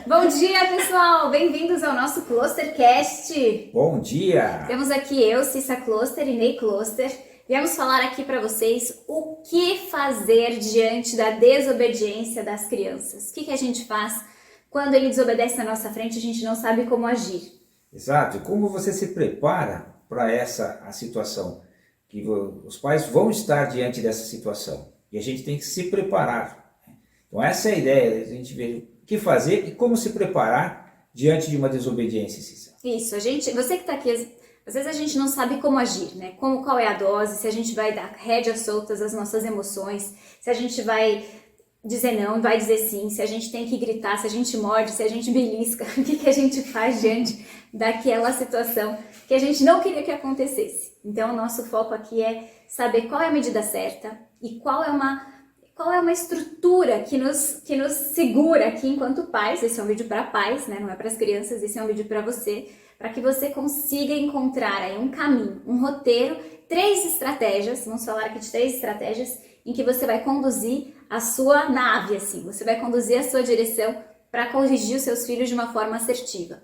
Bom dia, pessoal! Bem-vindos ao nosso Clustercast. Bom dia! Temos aqui eu, Cissa Cluster e Ney Cluster. Viemos falar aqui para vocês o que fazer diante da desobediência das crianças. O que a gente faz quando ele desobedece na nossa frente e a gente não sabe como agir. Exato. E como você se prepara para essa situação? Que os pais vão estar diante dessa situação e a gente tem que se preparar. Então essa é a ideia, a gente ver o que fazer e como se preparar diante de uma desobediência, Cissa. Isso, você que está aqui, às vezes a gente não sabe como agir, né? Qual é a dose, se a gente vai dar rédeas soltas às nossas emoções, se a gente vai dizer não, vai dizer sim, se a gente tem que gritar, se a gente morde, se a gente belisca, o que a gente faz diante daquela situação que a gente não queria que acontecesse. Então o nosso foco aqui é saber qual é a medida certa e qual é uma estrutura que nos segura aqui enquanto pais. Esse é um vídeo para pais, né? Não é para as crianças, esse é um vídeo para você, para que você consiga encontrar aí um caminho, um roteiro, 3 estratégias, vamos falar aqui de 3 estratégias em que você vai conduzir a sua nave, assim, você vai conduzir a sua direção para corrigir os seus filhos de uma forma assertiva.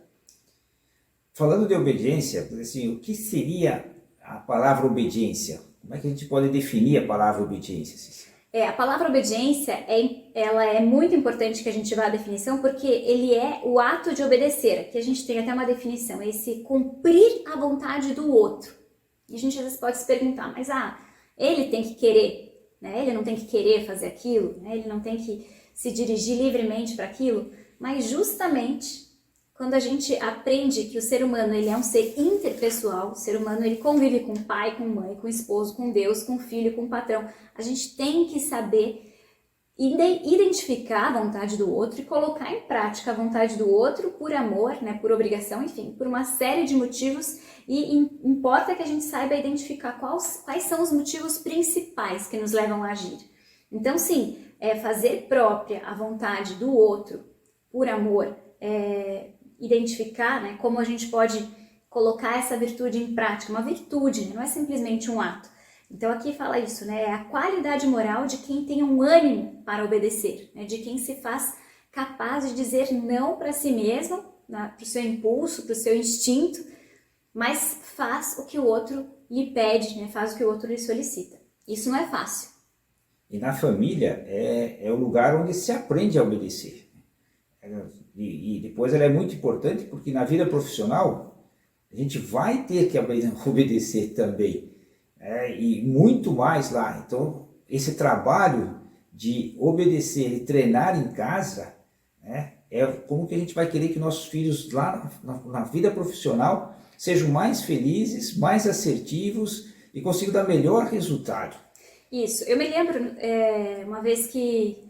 Falando de obediência, assim, o que seria a palavra obediência? Como é que a gente pode definir a palavra obediência, Cícero? A palavra obediência, ela é muito importante que a gente vá à definição, porque ele é o ato de obedecer. Aqui a gente tem até uma definição, esse cumprir a vontade do outro. E a gente às vezes pode se perguntar, mas ele tem que querer, né? Ele não tem que querer fazer aquilo, né? Ele não tem que se dirigir livremente para aquilo, mas justamente quando a gente aprende que o ser humano ele é um ser interpessoal, o ser humano ele convive com pai, com mãe, com esposo, com Deus, com filho, com patrão, a gente tem que saber identificar a vontade do outro e colocar em prática a vontade do outro por amor, né, por obrigação, enfim, por uma série de motivos, e importa que a gente saiba identificar quais são os motivos principais que nos levam a agir. Então sim, fazer própria a vontade do outro por amor, identificar, né, como a gente pode colocar essa virtude em prática, uma virtude, né, não é simplesmente um ato. Então aqui fala isso, né, é a qualidade moral de quem tem um ânimo para obedecer, né, de quem se faz capaz de dizer não para si mesmo, para o seu impulso, para o seu instinto, mas faz o que o outro lhe pede, né, faz o que o outro lhe solicita. Isso não é fácil. E na família é o lugar onde se aprende a obedecer. E depois ela é muito importante porque na vida profissional a gente vai ter que obedecer também, e muito mais lá. Então esse trabalho de obedecer e treinar em casa, é como que a gente vai querer que nossos filhos lá na vida profissional sejam mais felizes, mais assertivos e consigam dar melhor resultado. Isso, eu me lembro uma vez que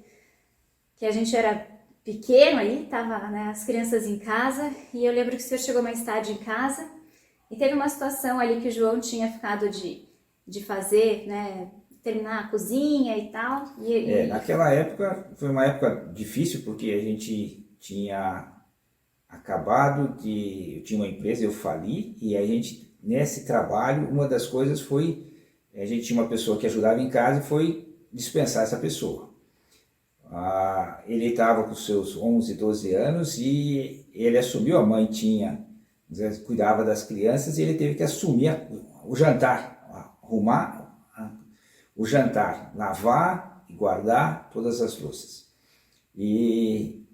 a gente era pequeno aí, tava, né, as crianças em casa, e eu lembro que o senhor chegou mais tarde em casa e teve uma situação ali que o João tinha ficado de fazer, né, terminar a cozinha e tal. Naquela época foi uma época difícil porque a gente tinha eu tinha uma empresa, eu fali, e a gente, nesse trabalho, uma das coisas foi, a gente tinha uma pessoa que ajudava em casa e foi dispensar essa pessoa. Ele estava com seus 11, 12 anos e ele assumiu, a mãe cuidava das crianças e ele teve que assumir o jantar, arrumar o jantar, lavar e guardar todas as louças. E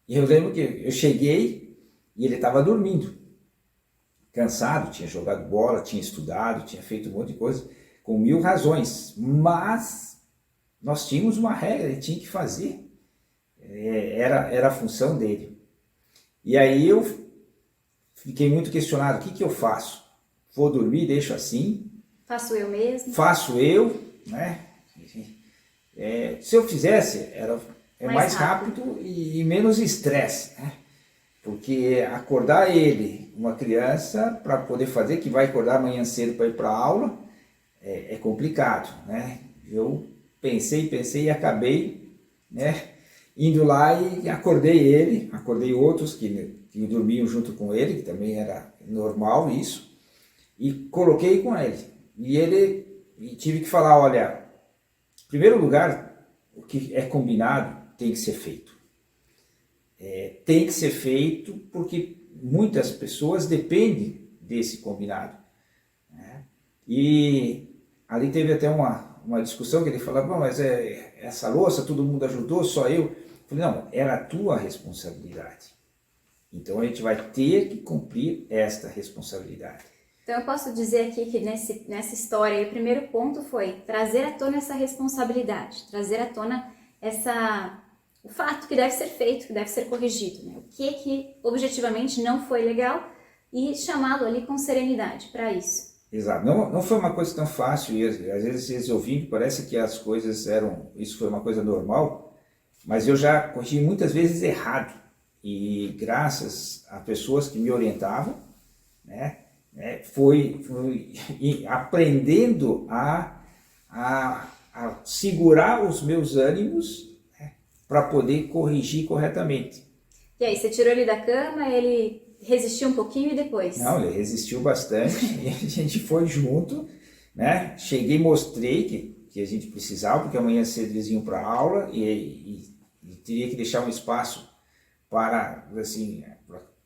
eu lembro que eu cheguei e ele estava dormindo, cansado, tinha jogado bola, tinha estudado, tinha feito um monte de coisa, com 1000 razões, mas nós tínhamos uma regra, ele tinha que fazer, era a função dele. E aí eu fiquei muito questionado, o que eu faço? Vou dormir, deixo assim? Faço eu mesmo? Faço eu, né? Se eu fizesse, era mais rápido e menos estresse, né? Porque acordar ele, uma criança, para poder fazer, que vai acordar amanhã cedo para ir para a aula, é complicado, né? Eu pensei e acabei, né, indo lá e acordei outros que dormiam junto com ele, que também era normal isso, e coloquei com ele. E tive que falar, olha, em primeiro lugar, o que é combinado tem que ser feito. tem que ser feito porque muitas pessoas dependem desse combinado, né? E ali teve até uma discussão que ele falava, bom, mas essa louça todo mundo ajudou, só eu. Eu falei, não, era a tua responsabilidade. Então a gente vai ter que cumprir esta responsabilidade. Então eu posso dizer aqui que nessa história, o primeiro ponto foi trazer à tona essa responsabilidade, trazer à tona o fato que deve ser feito, que deve ser corrigido, né? O que objetivamente não foi legal e chamá-lo ali com serenidade para isso. Exato, não foi uma coisa tão fácil, e às vezes vocês ouvindo parece que as coisas isso foi uma coisa normal, mas eu já corrigi muitas vezes errado, e graças a pessoas que me orientavam, né, fui aprendendo a segurar os meus ânimos, né, para poder corrigir corretamente. E aí, você tirou ele da cama, ele resistiu um pouquinho e depois? Não, ele resistiu bastante e a gente foi junto, né? Cheguei e mostrei que a gente precisava, porque amanhã cedo eles iam para a aula e teria que deixar um espaço para, assim,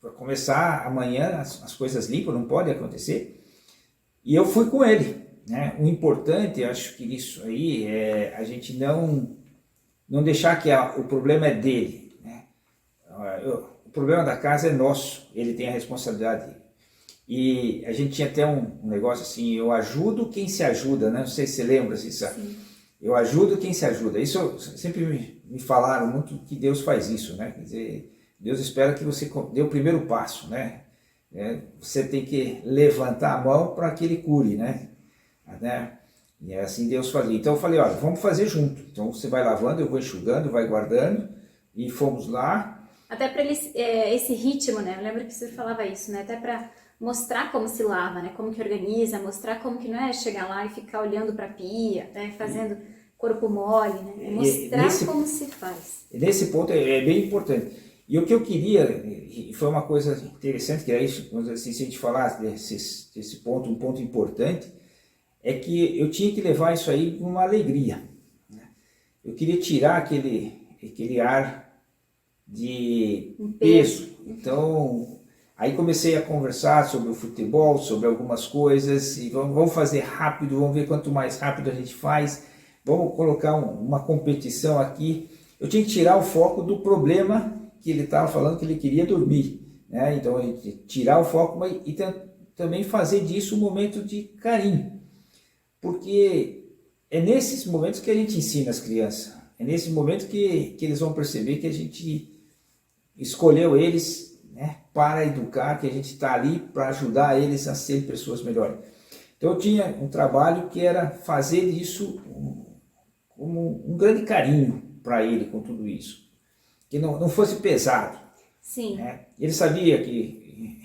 para começar amanhã as coisas limpas, não pode acontecer. E eu fui com ele, né? O importante, acho que isso aí é a gente não deixar que o problema é dele, né? O problema da casa é nosso, ele tem a responsabilidade dele. E a gente tinha até um negócio assim, eu ajudo quem se ajuda, né? Não sei se você lembra disso. Eu ajudo quem se ajuda. Isso sempre me falaram muito que Deus faz isso, né? Quer dizer, Deus espera que você dê o primeiro passo, né? Você tem que levantar a mão para que ele cure, né? E é assim Deus fazia. Então eu falei, olha, vamos fazer junto. Então você vai lavando, eu vou enxugando, vai guardando. E fomos lá. Até para esse ritmo, né? Eu lembro que você falava isso, né? Até para mostrar como se lava, né? Como que organiza, mostrar como que não é chegar lá e ficar olhando para a pia, né? Fazendo corpo mole, né? É mostrar como se faz. Nesse ponto é bem importante. E o que eu queria, e foi uma coisa interessante, que é isso, assim, se a gente falar desse ponto, um ponto importante, é que eu tinha que levar isso aí com uma alegria, né? Eu queria tirar aquele ar de peso. Então, aí comecei a conversar sobre o futebol, sobre algumas coisas, e vamos fazer rápido, vamos ver quanto mais rápido a gente faz, vamos colocar uma competição aqui. Eu tinha que tirar o foco do problema que ele estava falando, que ele queria dormir, né? Então, tirar o foco e também fazer disso um momento de carinho, porque é nesses momentos que a gente ensina as crianças, é nesse momento que eles vão perceber que a gente escolheu eles, né, para educar, que a gente está ali para ajudar eles a serem pessoas melhores. Então eu tinha um trabalho que era fazer isso como um grande carinho para ele com tudo isso, que não fosse pesado. Sim. Né? Ele sabia que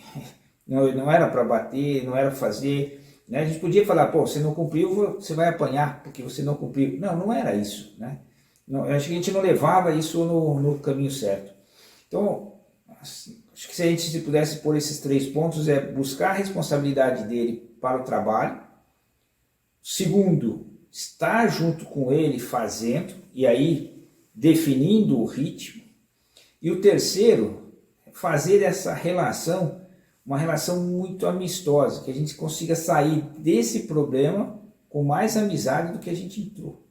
não era para bater, não era para fazer, né? A gente podia falar, pô, você não cumpriu, você vai apanhar porque você não cumpriu. Não era isso, né? Não, acho que a gente não levava isso no caminho certo. Então, assim, acho que se a gente pudesse pôr esses 3 pontos, é buscar a responsabilidade dele para o trabalho. Segundo, estar junto com ele fazendo, e aí definindo o ritmo. E o terceiro, fazer essa relação, uma relação muito amistosa, que a gente consiga sair desse problema com mais amizade do que a gente entrou.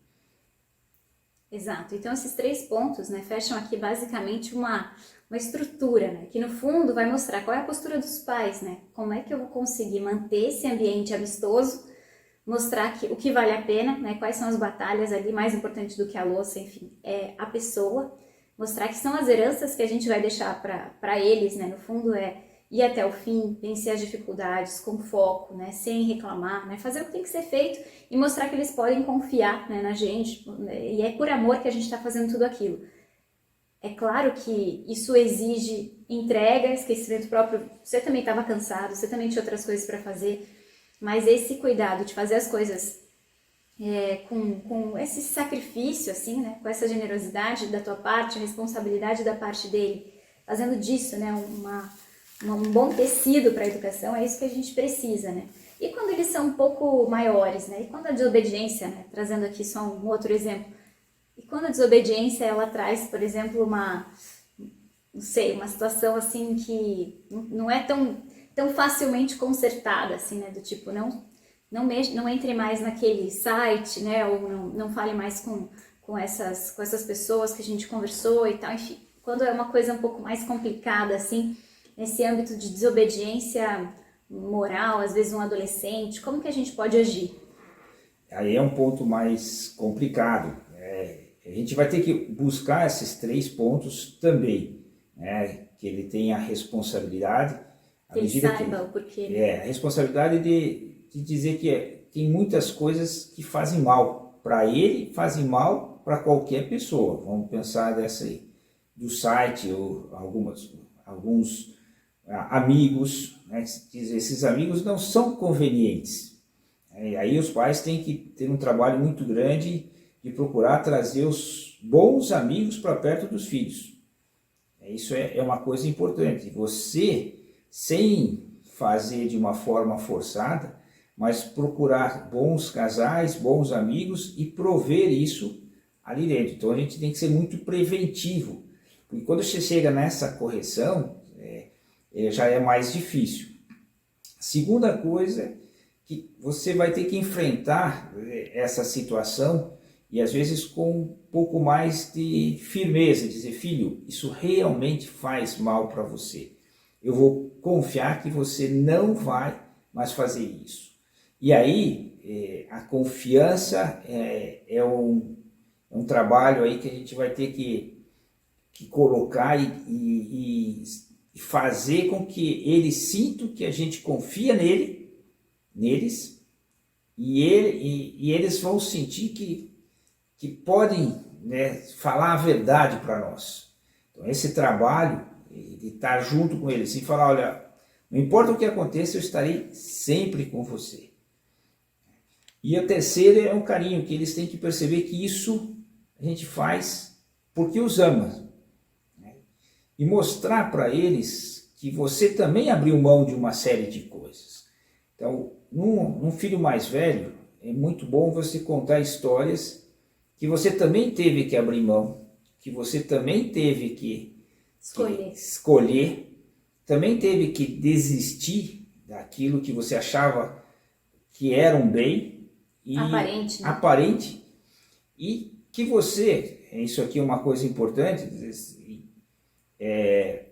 Exato. Então esses 3 pontos, né, fecham aqui basicamente uma estrutura, né, que no fundo vai mostrar qual é a postura dos pais, né, como é que eu vou conseguir manter esse ambiente amistoso, mostrar o que vale a pena, né, quais são as batalhas ali, mais importante do que a louça, enfim, é a pessoa, mostrar que são as heranças que a gente vai deixar para eles, né, no fundo é ir até o fim, vencer as dificuldades com foco, né, sem reclamar, né, fazer o que tem que ser feito e mostrar que eles podem confiar, né, na gente, né, e é por amor que a gente está fazendo tudo aquilo. É claro que isso exige entrega, esquecimento próprio, você também estava cansado, você também tinha outras coisas para fazer, mas esse cuidado de fazer as coisas com esse sacrifício, assim, né, com essa generosidade da tua parte, a responsabilidade da parte dele, fazendo disso, né, um bom tecido para a educação, é isso que a gente precisa, né? E quando eles são um pouco maiores, né? E quando a desobediência, né? Trazendo aqui só um outro exemplo, e quando a desobediência, ela traz, por exemplo, não sei, uma situação assim que não é tão facilmente consertada, assim, né? Do tipo, não entre mais naquele site, né? Ou não fale mais com essas pessoas que a gente conversou e tal. Enfim, quando é uma coisa um pouco mais complicada, assim, nesse âmbito de desobediência moral, às vezes um adolescente, como que a gente pode agir? Aí é um ponto mais complicado. A gente vai ter que buscar esses 3 pontos também, né? Que ele tenha a responsabilidade, Que ele saiba o porquê. a responsabilidade de dizer que tem muitas coisas que fazem mal para ele, fazem mal para qualquer pessoa. Vamos pensar dessa aí, do site ou alguns amigos, né? Esses amigos não são convenientes. Aí os pais têm que ter um trabalho muito grande de procurar trazer os bons amigos para perto dos filhos. Isso é uma coisa importante. Você, sem fazer de uma forma forçada, mas procurar bons casais, bons amigos e prover isso ali dentro. Então a gente tem que ser muito preventivo. Porque quando você chega nessa correção, já é mais difícil. Segunda coisa, que você vai ter que enfrentar essa situação e às vezes com um pouco mais de firmeza, dizer, filho, isso realmente faz mal para você. Eu vou confiar que você não vai mais fazer isso. E aí, a confiança é um trabalho aí que a gente vai ter que colocar e fazer com que eles sintam que a gente confia neles, e eles vão sentir que podem, né, falar a verdade para nós. Então esse trabalho de estar junto com eles e falar, olha, não importa o que aconteça, eu estarei sempre com você. E a terceira é um carinho, que eles têm que perceber que isso a gente faz porque os ama, né? E mostrar para eles que você também abriu mão de uma série de coisas. Então, num filho mais velho, é muito bom você contar histórias que você também teve que abrir mão, que você também teve que escolher, também teve que desistir daquilo que você achava que era um bem aparente, e que você, isso aqui é uma coisa importante,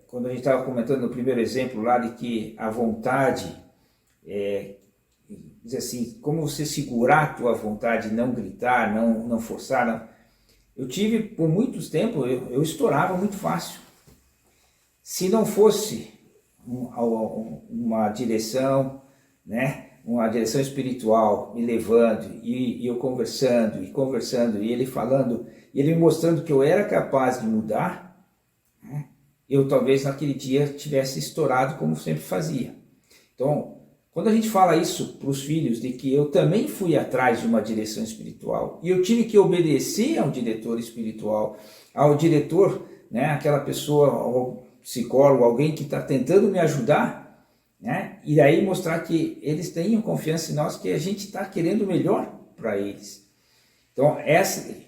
quando a gente estava comentando no primeiro exemplo lá de que a vontade, diz assim, como você segurar a tua vontade, não gritar, não forçar. Não. Eu tive, por muitos tempos, eu estourava muito fácil. Se não fosse uma direção, né, uma direção espiritual me levando e eu conversando, e ele falando, e ele me mostrando que eu era capaz de mudar, né, eu talvez naquele dia tivesse estourado como sempre fazia. Então, quando a gente fala isso para os filhos, de que eu também fui atrás de uma direção espiritual, e eu tive que obedecer ao diretor espiritual, ao diretor, né, aquela pessoa, ao psicólogo, alguém que está tentando me ajudar, né, e daí mostrar que eles tenham confiança em nós, que a gente está querendo o melhor para eles. Então,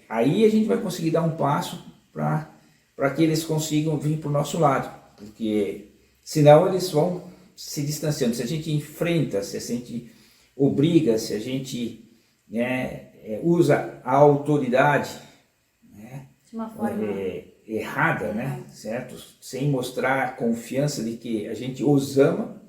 aí a gente vai conseguir dar um passo para que eles consigam vir para o nosso lado, porque senão eles vão se distanciando. Se a gente enfrenta, se a gente obriga, se a gente, né, usa a autoridade, né, de uma forma errada, né, certo? Sem mostrar a confiança de que a gente os ama,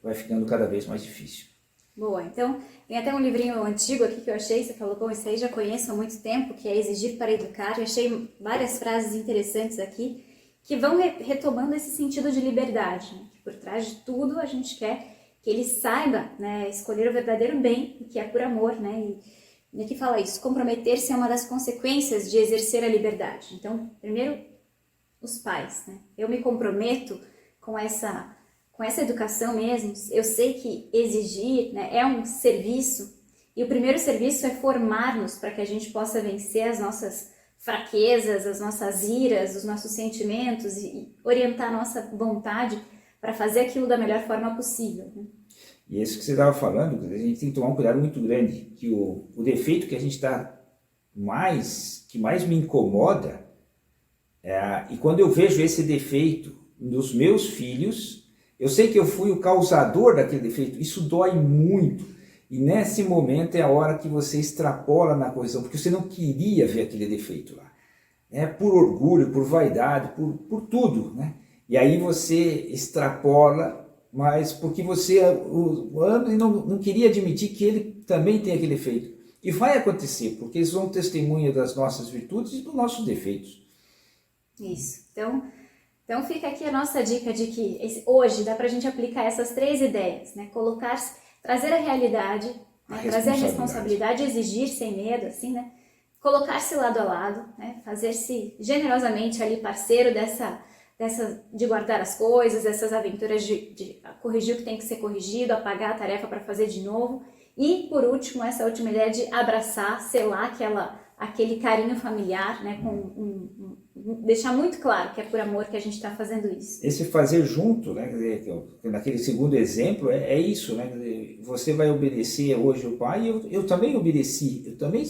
vai ficando cada vez mais difícil. Boa, então tem até um livrinho antigo aqui que eu achei, você falou, bom, isso aí já conheço há muito tempo, que é Exigir para Educar. Eu achei várias frases interessantes aqui, que vão retomando esse sentido de liberdade, né? Que por trás de tudo a gente quer que ele saiba, né, escolher o verdadeiro bem, que é por amor, né? E aqui fala isso, comprometer-se é uma das consequências de exercer a liberdade. Então, primeiro, os pais, né? Eu me comprometo com essa educação mesmo. Eu sei que exigir, né, é um serviço, e o primeiro serviço é formar-nos para que a gente possa vencer as nossas fraquezas, as nossas iras, os nossos sentimentos e orientar a nossa vontade para fazer aquilo da melhor forma possível, né? E isso que você estava falando, a gente tem que tomar um cuidado muito grande, que o defeito que a gente que mais me incomoda E quando eu vejo esse defeito nos meus filhos, eu sei que eu fui o causador daquele defeito, isso dói muito. E nesse momento é a hora que você extrapola na correção, porque você não queria ver aquele defeito lá. Por orgulho, por vaidade, por tudo, né? E aí você extrapola, mas porque você o ama e não queria admitir que ele também tem aquele defeito. E vai acontecer, porque eles são testemunha das nossas virtudes e dos nossos defeitos. Isso. Então fica aqui a nossa dica de que hoje dá pra gente aplicar essas 3 ideias, né? Trazer a realidade, né? Trazer a responsabilidade, exigir sem medo, assim, né? Colocar-se lado a lado, né? Fazer-se generosamente ali parceiro de guardar as coisas, dessas aventuras de corrigir o que tem que ser corrigido, apagar a tarefa para fazer de novo. E, por último, essa última ideia de abraçar, selar aquele carinho familiar, né? Deixar muito claro que é por amor que a gente está fazendo isso. Esse fazer junto, né? Naquele segundo exemplo, é isso, né? Você vai obedecer hoje o pai, eu também obedeci, eu também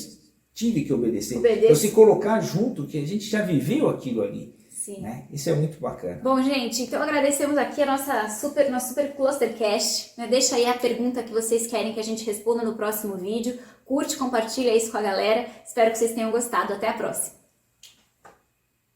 tive que obedecer. Então, se colocar junto, que a gente já viveu aquilo ali. Sim. Né? Isso é muito bacana. Bom, gente, então agradecemos aqui nosso super Clustercast. Né? Deixa aí a pergunta que vocês querem que a gente responda no próximo vídeo. Curte, compartilha isso com a galera. Espero que vocês tenham gostado. Até a próxima.